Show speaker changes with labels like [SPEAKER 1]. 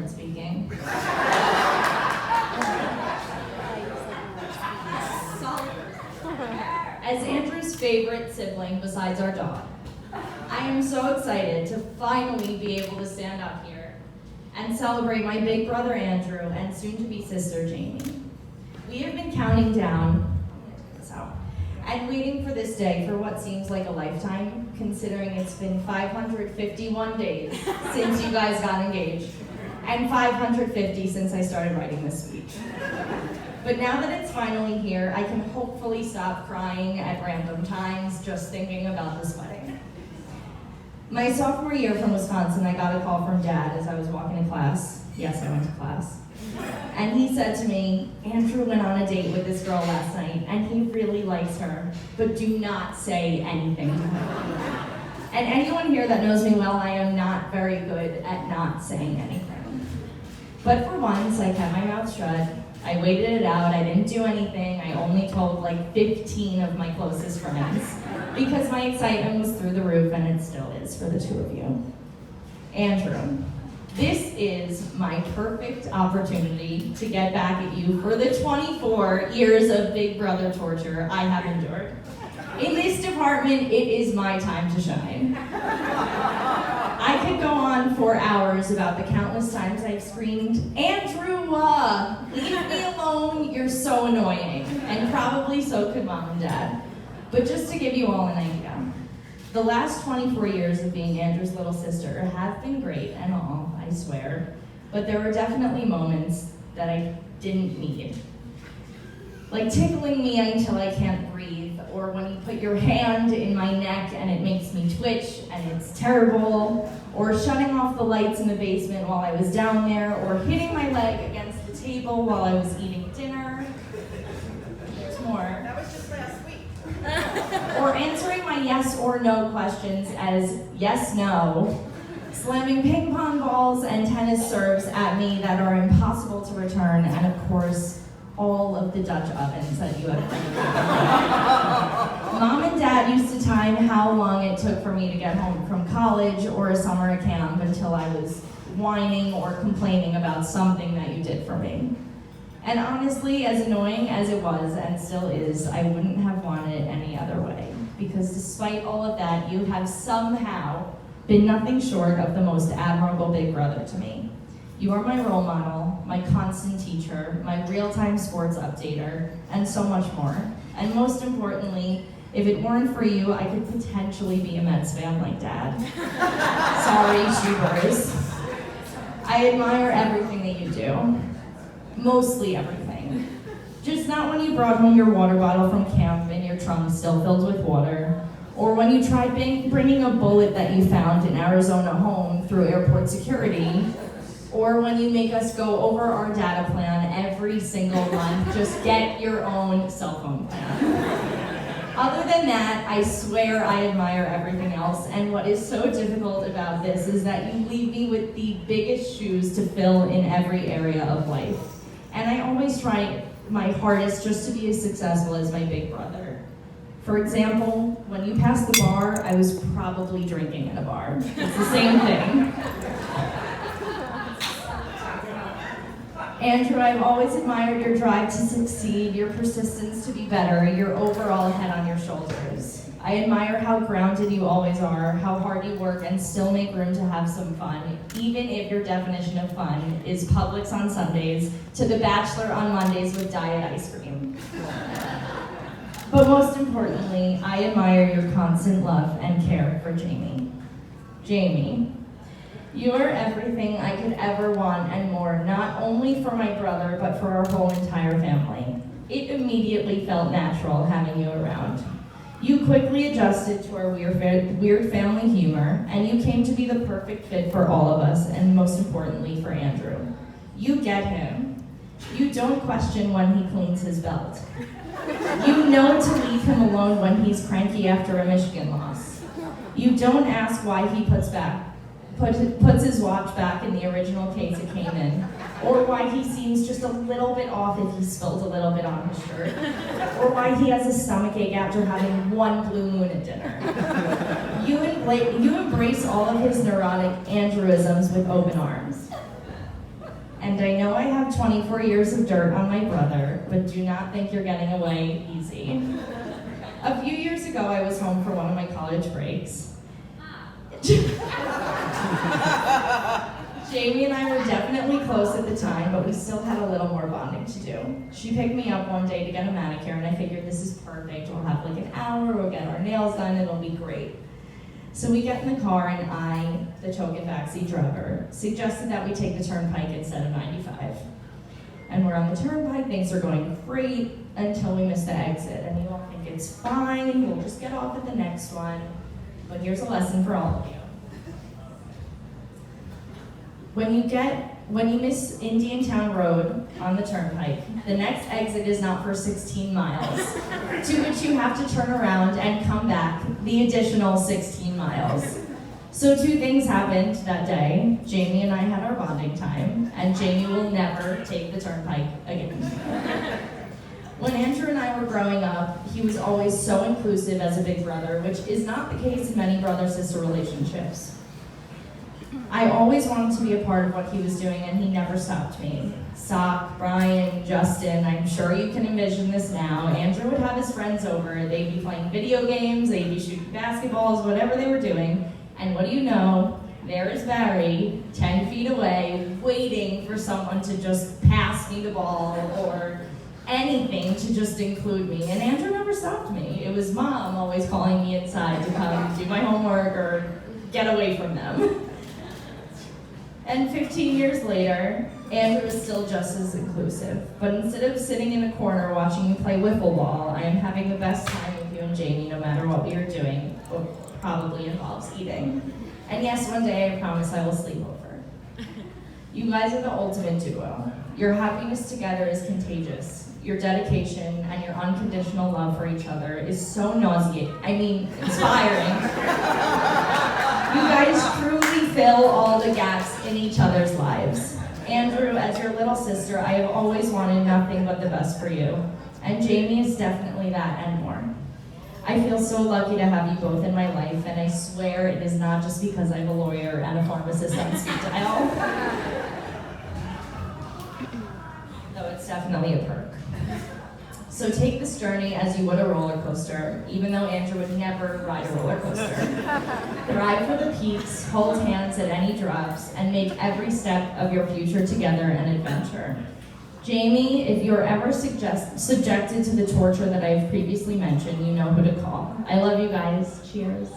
[SPEAKER 1] different speaking. As Andrew's favorite sibling besides our dog, I am so excited to finally be able to stand up here and celebrate my big brother Andrew and soon-to-be sister Jamie. We have been counting down and waiting for this day for what seems like a lifetime, considering it's been 551 days since you guys got engaged, and 550 since I started writing this speech. But now that it's finally here, I can hopefully stop crying at random times just thinking about this wedding. My sophomore year from Wisconsin, I got a call from Dad as I was walking to class. Yes, I went to class. And he said to me, Andrew went on a date with this girl last night, and he really likes her, but do not say anything to her. And anyone here that knows me well, I am not very good at not saying anything. But for once, I kept my mouth shut. I waited it out, I didn't do anything. I only told like 15 of my closest friends because my excitement was through the roof, and it still is for the two of you. Andrew, this is my perfect opportunity to get back at you for the 24 years of Big Brother torture I have endured. In this department, it is my time to shine. I could go on for hours about the countless times I've screamed, Andrew, leave me alone, you're so annoying. And probably so could Mom and Dad. But just to give you all an idea, the last 24 years of being Andrew's little sister have been great and all, I swear, but there were definitely moments that I didn't need. Like tickling me until I can't breathe, or when you put your hand in my neck and it makes me twitch and it's terrible, or shutting off the lights in the basement while I was down there, or hitting my leg against the table while I was eating dinner. There's more.
[SPEAKER 2] That was just last week.
[SPEAKER 1] Or answering my yes or no questions as yes, no, slamming ping pong balls and tennis serves at me that are impossible to return, and of course, all of the Dutch ovens that you have created. Mom and Dad used to time how long it took for me to get home from college or a summer at camp until I was whining or complaining about something that you did for me. And honestly, as annoying as it was and still is, I wouldn't have wanted it any other way. Because despite all of that, you have somehow been nothing short of the most admirable big brother to me. You are my role model, my constant teacher, my real-time sports updater, and so much more. And most importantly, if it weren't for you, I could potentially be a Mets fan like Dad. Sorry, Shoebers. I admire everything that you do. Mostly everything. Just not when you brought home your water bottle from camp and your trunk still filled with water, or when you tried bringing a bullet that you found in Arizona home through airport security, or when you make us go over our data plan every single month. Just get your own cell phone plan. Other than that, I swear I admire everything else, and what is so difficult about this is that you leave me with the biggest shoes to fill in every area of life. And I always try my hardest just to be as successful as my big brother. For example, when you passed the bar, I was probably drinking at a bar. It's the same thing. Andrew, I've always admired your drive to succeed, your persistence to be better, your overall head on your shoulders. I admire how grounded you always are, how hard you work and still make room to have some fun, even if your definition of fun is Publix on Sundays to The Bachelor on Mondays with diet ice cream. But most importantly, I admire your constant love and care for Jamie. Jamie, you are everything I could ever want and more, not only for my brother, but for our whole entire family. It immediately felt natural having you around. You quickly adjusted to our weird family humor, and you came to be the perfect fit for all of us, and most importantly, for Andrew. You get him. You don't question when he cleans his belt. You know to leave him alone when he's cranky after a Michigan loss. You don't ask why he puts his watch back in the original case it came in, or why he seems just a little bit off if he spilled a little bit on his shirt, or why he has a stomachache after having one blue moon at dinner. You embrace all of his neurotic Andrewisms with open arms. and I know I have 24 years of dirt on my brother, but do not think you're getting away easy. A few years ago, I was home for one of my college breaks. Jamie and I were definitely close at the time, but we still had a little more bonding to do. She picked me up one day to get a manicure, and I figured this is perfect. We'll have like an hour, we'll get our nails done, it'll be great. So we get in the car, and I, the token backseat driver, suggested that we take the turnpike instead of 95. And we're on the turnpike, things are going great until we miss the exit. And you all think it's fine, we'll just get off at the next one. But here's a lesson for all of you. When you miss Indian Town Road on the turnpike, the next exit is not for 16 miles, to which you have to turn around and come back the additional 16 miles. So two things happened that day. Jamie and I had our bonding time, and Jamie will never take the turnpike again. When Andrew and I were growing up, he was always so inclusive as a big brother, which is not the case in many brother-sister relationships. I always wanted to be a part of what he was doing, and he never stopped me. Sock, Brian, Justin, I'm sure you can envision this now. Andrew would have his friends over, they'd be playing video games, they'd be shooting basketballs, whatever they were doing, and what do you know? There is Barry, 10 feet away, waiting for someone to just pass me the ball or anything to just include me. And Andrew never stopped me. It was Mom always calling me inside to come do my homework or get away from them. And 15 years later, Andrew is still just as inclusive. But instead of sitting in a corner watching you play wiffle ball, I am having the best time with you and Jamie no matter what we are doing, which probably involves eating. And yes, one day I promise I will sleep over. You guys are the ultimate duo. Your happiness together is contagious. Your dedication and your unconditional love for each other is so inspiring. You guys truly fill all the gaps in each other's lives. Andrew, as your little sister, I have always wanted nothing but the best for you. And Jamie is definitely that and more. I feel so lucky to have you both in my life, and I swear it is not just because I'm a lawyer and a pharmacist on speed dial. Though it's definitely a perk. So take this journey as you would a roller coaster, even though Andrew would never ride a roller coaster. Ride for the peaks, hold hands at any drops, and make every step of your future together an adventure. Jamie, if you're ever subjected to the torture that I've previously mentioned, you know who to call. I love you guys. Cheers.